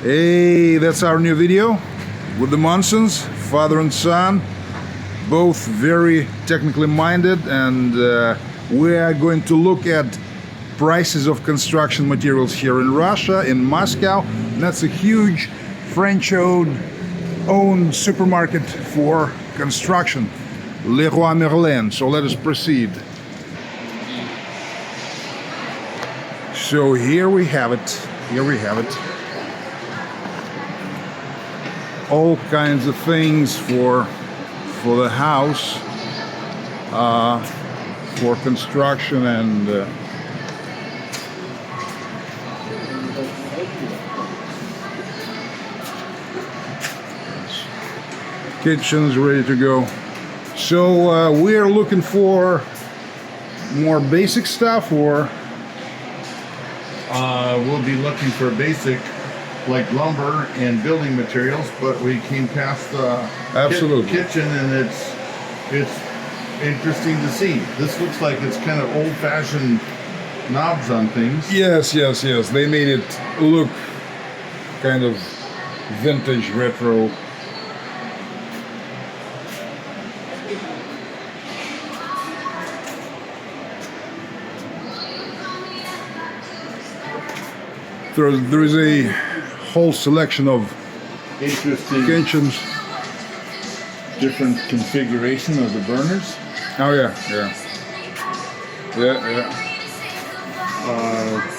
Hey, that's our new video with the Monsons, father and son, both very technically minded, and we are going to look at prices of construction materials here in Russia, in Moscow. And that's a huge French-owned supermarket for construction, Leroy Merlin. So let us proceed. So here we have it. All kinds of things for the house, for construction, and kitchens ready to go. So we're looking for more basic stuff, or we'll be looking for basic, like lumber and building materials, but we came past the Absolutely. kitchen, and it's interesting to see. This looks like it's kind of old-fashioned knobs on things. yes, they made it look kind of vintage, retro. There is a whole selection of Interesting, kitchens. different configuration of the burners. Oh yeah.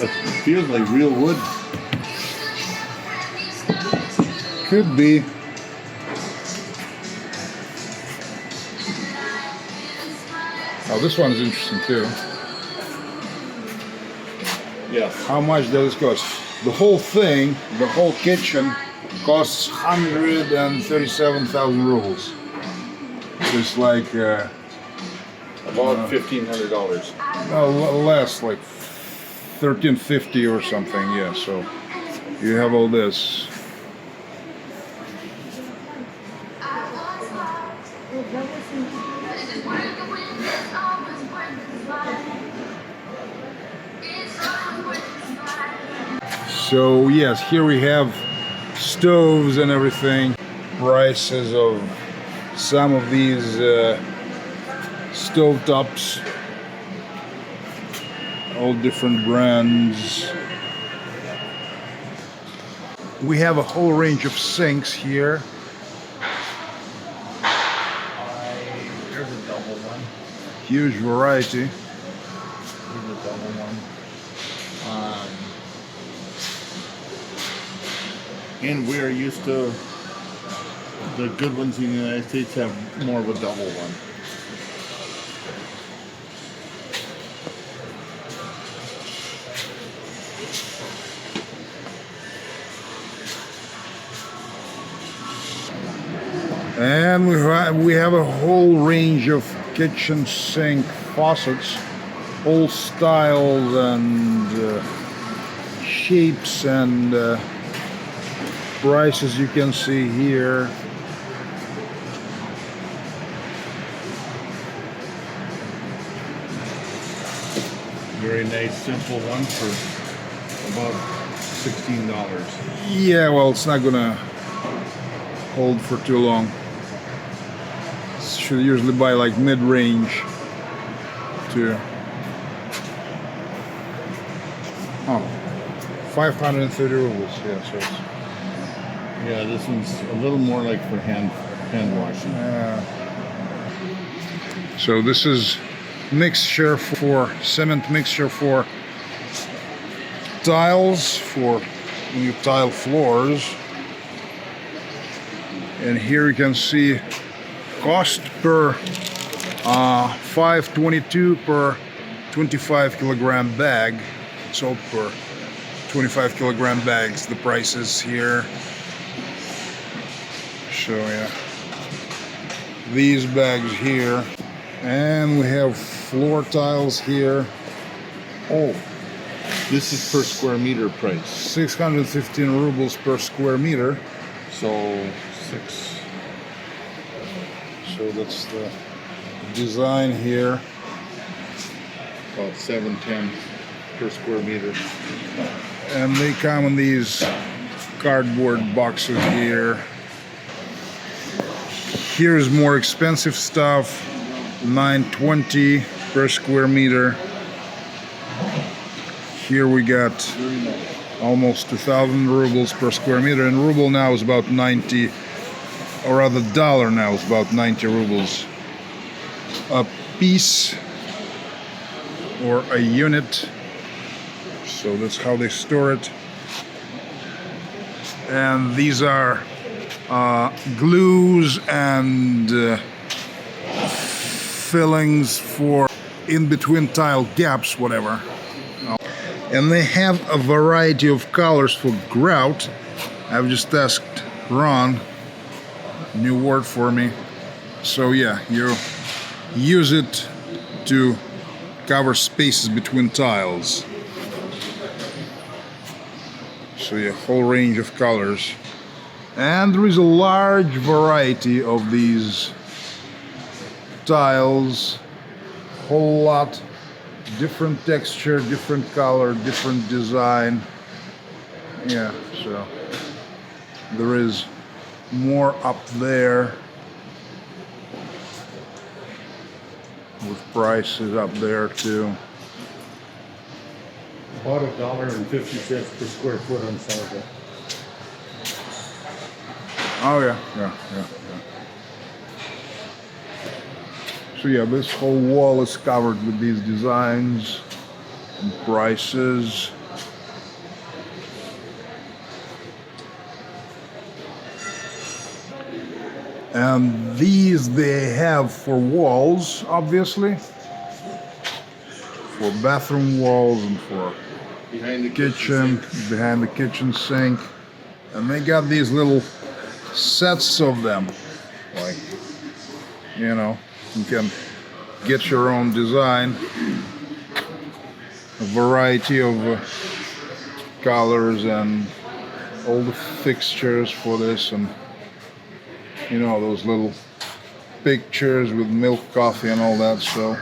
It feels like real wood. Could be. Oh, this one is interesting too. Yes. How much does it cost? The whole thing, the whole kitchen, costs 137,000 rubles. It's like About $1,500. less, like 1350 or something. Yeah. So you have all this. So yes, here we have stoves and everything. Prices of some of these stove tops, all different brands. We have a whole range of sinks here. Here's a double one. Huge variety. Here's a double one. And we're used to the good ones in the United States have more of a double one. And we have a whole range of kitchen sink faucets, all styles and shapes and prices you can see here. Very nice, simple one for about $16. Yeah, well, it's not gonna hold for too long. Should usually buy like mid-range too. Oh, 530 rubles. Yeah, so it's, Yeah, this one's a little more like for hand washing. so this is mixture for cement mixture for tiles, for new tile floors. And here you can see cost per 5.22 per 25 kilogram bag. So per 25 kilogram bags, the prices here. So yeah, these bags here, and we have floor tiles here. Oh, This is per square meter price. 615 rubles per square meter. So 6. So that's the design here. About 710 per square meter. And they come in these cardboard boxes here. Here's more expensive stuff, $9.20 per square meter. Here we got almost 2,000 rubles per square meter, and ruble now is about 90, or rather dollar now is about 90 rubles a piece, or a unit. So that's how they store it. And these are glues and fillings for in between tile gaps, whatever. And they have a variety of colors for grout. I've just asked Ron, new word for me. So yeah, you use it to cover spaces between tiles. So yeah, whole range of colors. And there is a large variety of these tiles, whole lot, different texture, different color, different design. Yeah, so there is more up there with prices up there too. About $1.50 per square foot on some of it. Oh yeah. So yeah, this whole wall is covered with these designs and prices. And these they have for walls, obviously, for bathroom walls and for Behind the kitchen, behind the kitchen sink. And they got these little sets of them, like, you know, you can get your own design, a variety of colors and all the fixtures for this, and you know, those little pictures with milk, coffee and all that. So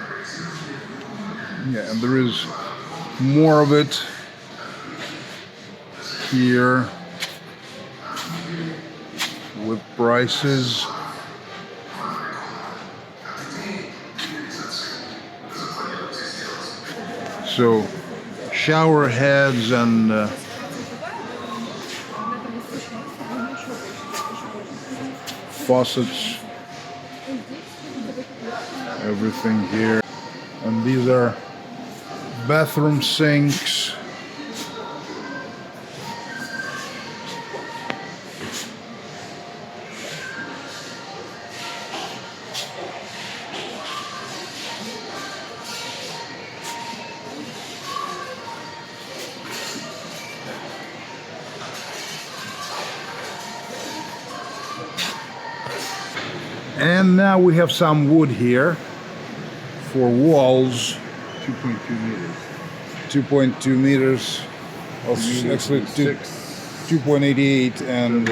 yeah, and there is more of it here with prices. So shower heads and faucets, everything here. And these are bathroom sinks. And now we have some wood here for walls. 2.2 meters. 2.2 meters. Actually, 2.88, and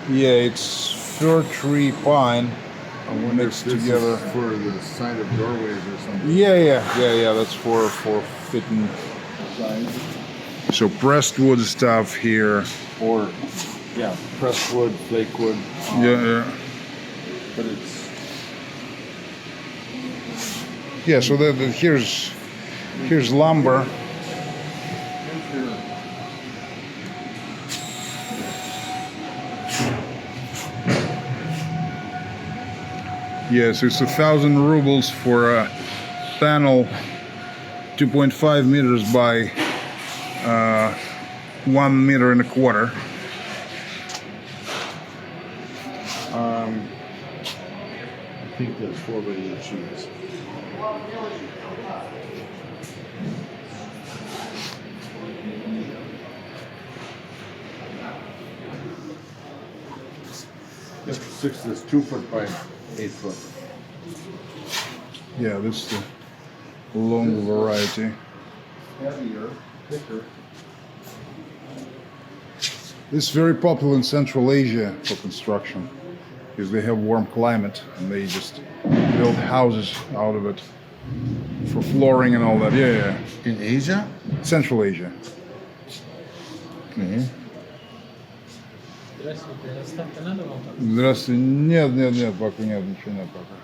yeah, it's fir tree pine mixed together. For the side of doorways or something. Yeah. That's for fitting. So pressed wood stuff here. Or yeah, pressed wood, flake wood. Yeah. But it's Yeah. So here's lumber. Yes, it's 1,000 rubles for a panel 2.5 meters by 1 meter and a quarter. I think that's 4 by 8 sheets. This is 2 foot by 8 foot. Yeah, this is the long variety. Heavier, thicker. This is very popular in Central Asia for construction because they have warm climate and they just build houses out of it for flooring and all that. Yeah. In Asia? Central Asia. Okay. Здравствуйте, доставка на дом вам? Здравствуйте. Нет, пока нет, ничего нет пока.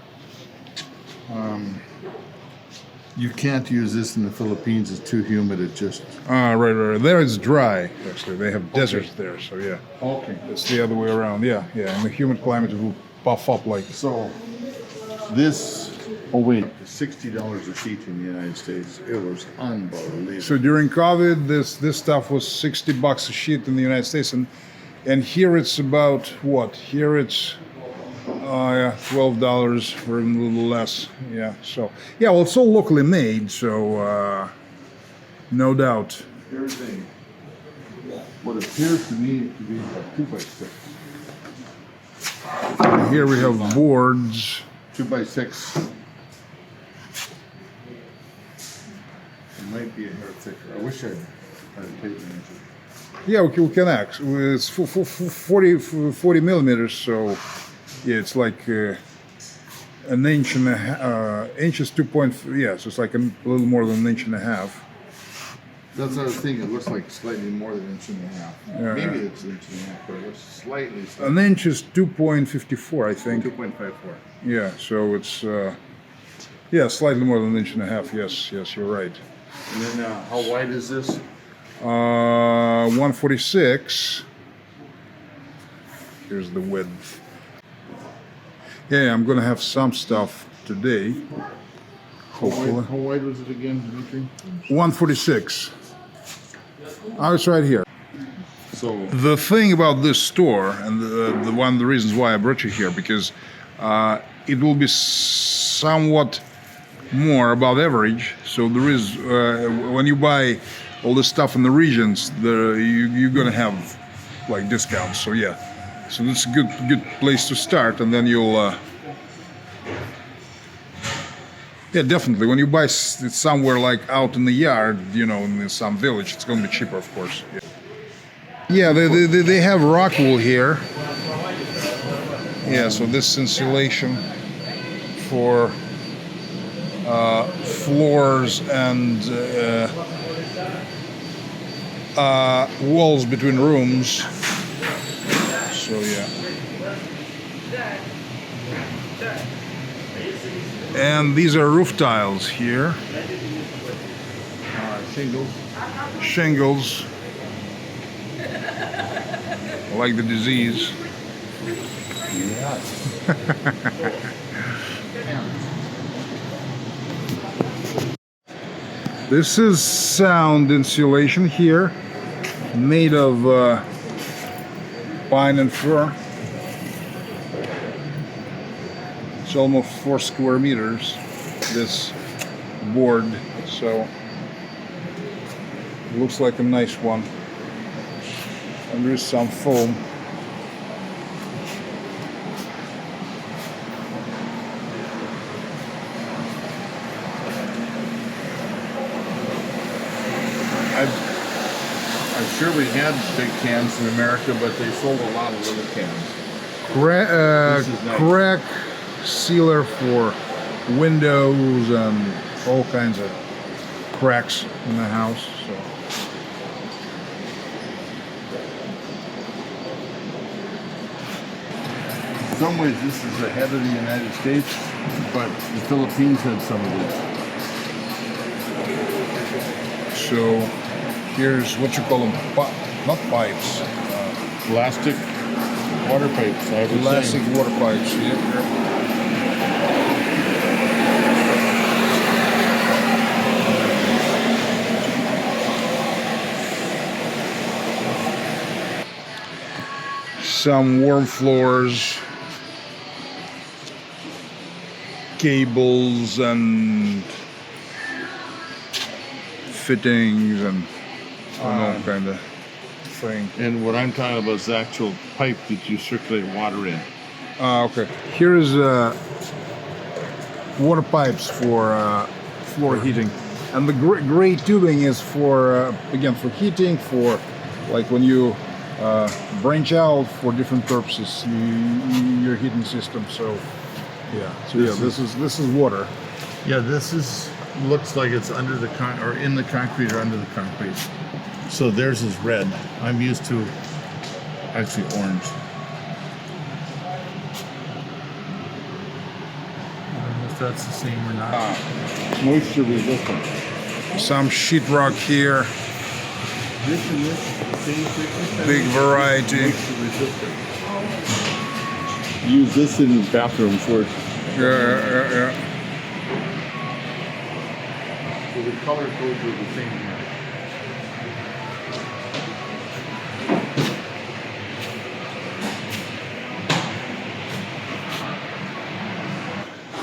You can't use this in the Philippines. It's too humid. It just. Right. There it's dry, actually. They have deserts there, so yeah. Okay. It's the other way around, yeah. In the humid climate, it will puff up like... So, this. Oh wait, $60 a sheet in the United States. It was unbelievable. So during COVID, this stuff was $60 a sheet in the United States, and here it's about what? Here it's $12 or even a little less. Yeah. So yeah, well, it's all locally made, so no doubt. Here's what appears to me to be a 2x6. Here we have boards. 2x6. It might be a hair thicker. I wish I had a tape measure. Yeah, we can act. It's 40 millimeters, so yeah, it's like an inch and a half. Inch is 2 point. Yeah, so it's like a little more than an inch and a half. That's the other thing. It looks like slightly more than an inch and a half. Yeah. Maybe it's an inch and a half, but it looks slightly. An inch is 2.54, I think. 2.54. Yeah, so it's yeah, slightly more than an inch and a half. Yes, you're right. And then how wide is this? 146. Here's the width. Yeah, I'm gonna have some stuff today. Hopefully. How wide was it again, Dimitri? 146. Oh, it's right here. So The thing about this store, and the one of the reasons why I brought you here, because it will be somewhat more above average. So there is when you buy all this stuff in the regions, you're gonna have like discounts. So yeah, so that's a good place to start, and then you'll yeah, definitely. When you buy it somewhere like out in the yard, in some village, it's gonna be cheaper, of course. Yeah, they have rock wool here. Yeah, so this insulation for floors and walls between rooms. So yeah. And these are roof tiles here. Shingles. Like the disease. yeah. This is sound insulation here, made of pine and fir. It's almost 4 square meters, this board, so it looks like a nice one. And there's some foam. I'm sure we had big cans in America, but they sold a lot of little cans. This is nice. Crack sealer for windows and all kinds of cracks in the house. So. In some ways, this is ahead of the United States, but the Philippines had some of this. So here's what you call them, not pipes, Plastic water pipes, I would plastic say. water pipes. Yeah. Some warm floors, cables and fittings and all kind of thing. And what I'm talking about is the actual pipe that you circulate water in. Okay. Here is water pipes for floor heating, and the gray tubing is for again for heating, for like when you branch out for different purposes, your heating system. So yeah. So this is water. Yeah, this looks like it's under the or in the concrete or under the concrete. So theirs is red. I'm used to actually orange. I don't know if that's the same or not. Moisture resistant. Some sheetrock here, This and this, same thickness. big variety. Moisture resistant. Use this in bathrooms where Yeah. so the color codes are the same here.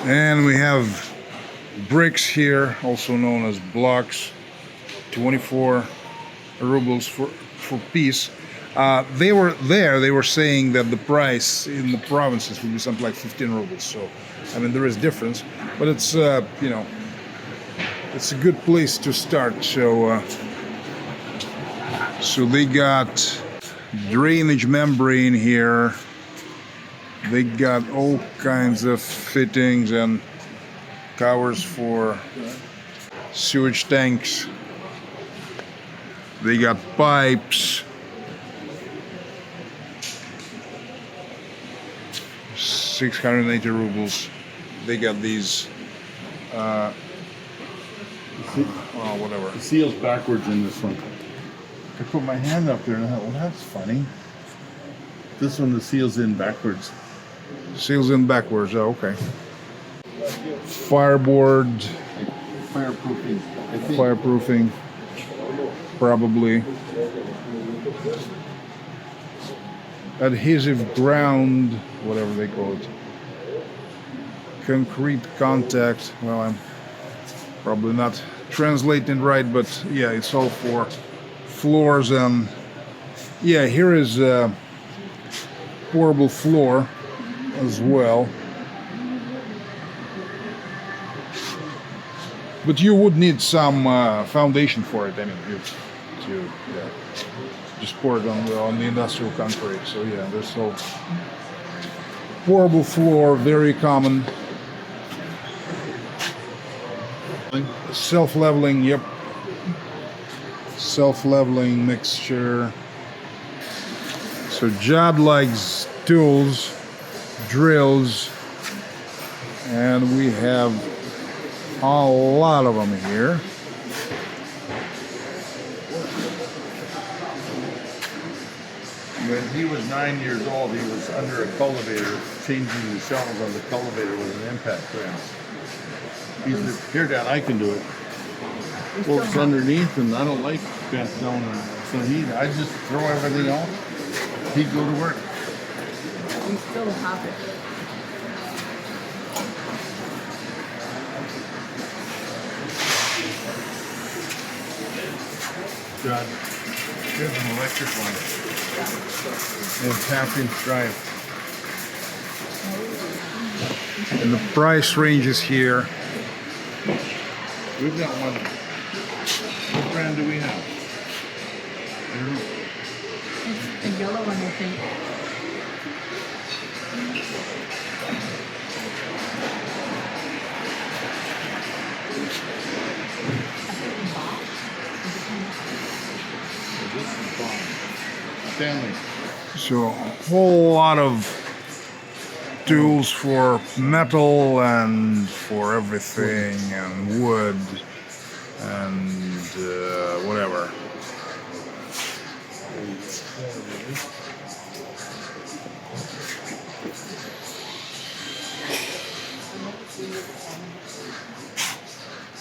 And we have bricks here, also known as blocks, 24 rubles for piece. They were saying that the price in the provinces would be something like 15 rubles. So, I mean, there is difference, but it's, you know, it's a good place to start. So, so they got drainage membrane here. They got all kinds of fittings and covers for sewage tanks. They got pipes. 680 rubles. They got these, whatever. The seal's backwards in this one. I put my hand up there and I thought, well, that's funny. This one, the seal's in backwards. Seals in backwards. Oh, okay. Fireboard, Fireproofing. I think. fireproofing, probably. Adhesive ground, whatever they call it. Concrete contact. Well, I'm probably not translating right, but yeah, it's all for floors. And yeah, here is a pourable floor as well. But you would need some foundation for it. I mean, to just pour it on the industrial concrete. So yeah, there's so pourable floor, very common. Self-leveling, yep. Self-leveling mixture. So job likes tools, drills, and we have a lot of them here. When he was 9 years old, he was under a cultivator, changing the shells on the cultivator with an impact ram. He said, here, Dad, I can do it. Well, it's underneath, and I don't like bent down. So I just throw everything out. He'd go to work. We still have it. God, here's an electric one. And half-inch drive. And the price ranges here. We've got one. What brand do we have? I don't know. It's the yellow one, I think. This is Bob. Stanley. So a whole lot of tools for metal and for everything, and wood and whatever.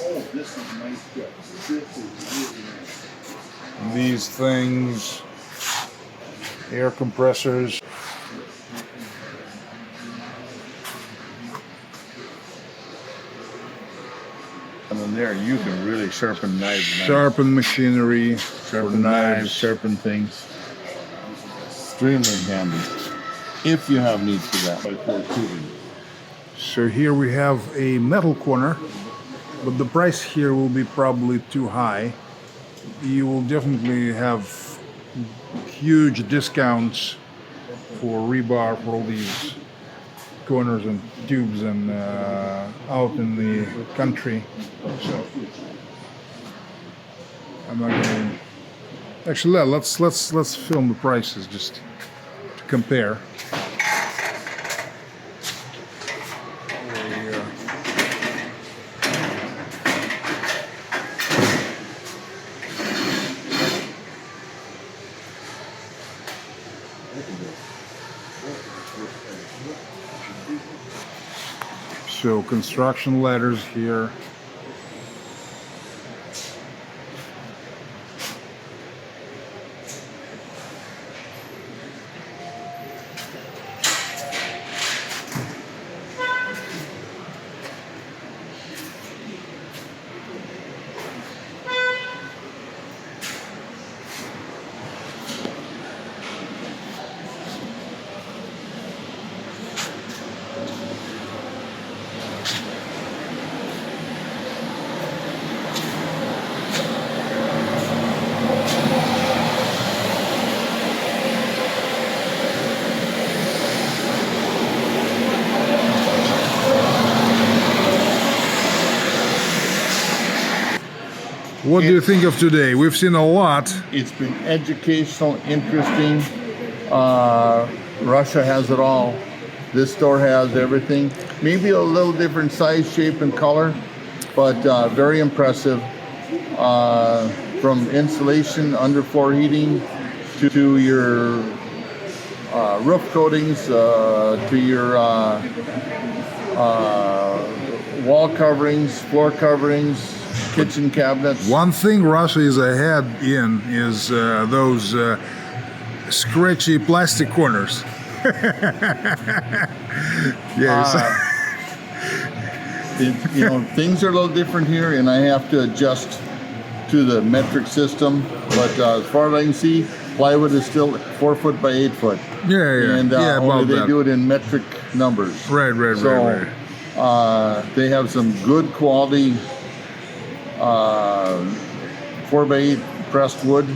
Oh, this is nice stuff. This is really nice. These things, air compressors. And then there, you can really sharpen knives. Sharpen machinery, Sharpen knives, sharpen things. Extremely handy. If you have need for that. By 4 tubing. So here we have a metal corner, but the price here will be probably too high. You will definitely have huge discounts for rebar for all these corners and tubes and out in the country. So I'm not going to Actually, let's film the prices just to compare. So construction ladders here. What do you think of today? We've seen a lot. It's been educational, interesting. Russia has it all. This store has everything. Maybe a little different size, shape, and color, but very impressive. From insulation, underfloor heating, to your roof coatings, to your wall coverings, floor coverings, kitchen cabinets. One thing Russia is ahead in is those scratchy plastic corners. Yes. Things are a little different here, and I have to adjust to the metric system. But as far as I can see, plywood is still 4 foot by 8 foot. Yeah. And Yeah, only about they that. do it in metric numbers. Right. They have some good quality 4 by 8 pressed wood.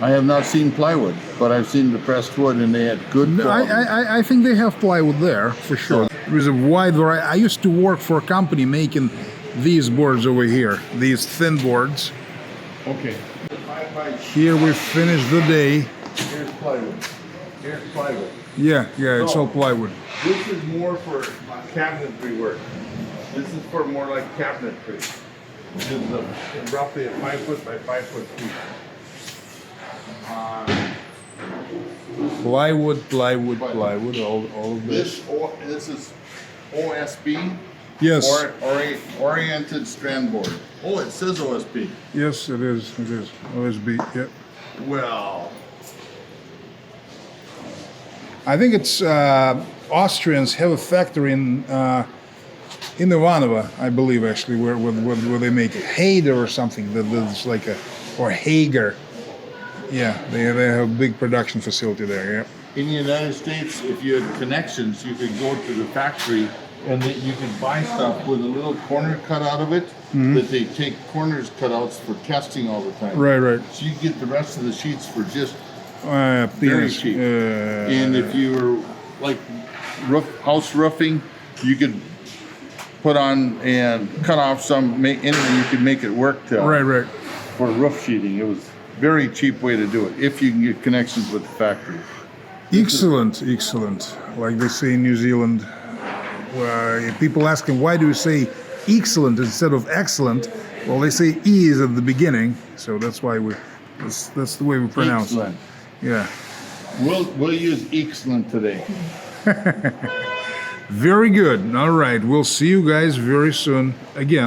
I have not seen plywood, but I've seen the pressed wood, and they had good quality. I think they have plywood there for sure. There is a wide variety. I used to work for a company making these boards over here, these thin boards. Okay. Here we finished the day. Here's plywood. Here's plywood. Yeah, it's all plywood. This is more for cabinetry work. This is for more like cabinetry. This is roughly a 5 foot by 5 foot feet. Plywood, all of this. This is OSB. Yes. Oriented strand board. Oh, it says OSB. Yes, it is. OSB, yeah. Well, I think it's Austrians have a factory in Ivanova, I believe, actually, where they make it. Hader or something. That's like or Hager. Yeah, they have a big production facility there. Yeah. in the United States, if you had connections, you could go to the factory and you could buy stuff with a little corner cut out of it, that they take corners cutouts for testing all the time. Right. So you get the rest of the sheets for just very Penis. cheap. And if you were like house roofing, you could put on and cut off some, anything you could make it work to, Right. for roof sheeting. It was a very cheap way to do it if you can get connections with the factory. Excellent. Like they say in New Zealand, people ask them, why do you say excellent instead of excellent? Well, they say E is at the beginning, so that's why that's the way we pronounce Excellent. it. Yeah. We'll use excellent today. Very good. All right. We'll see you guys very soon again.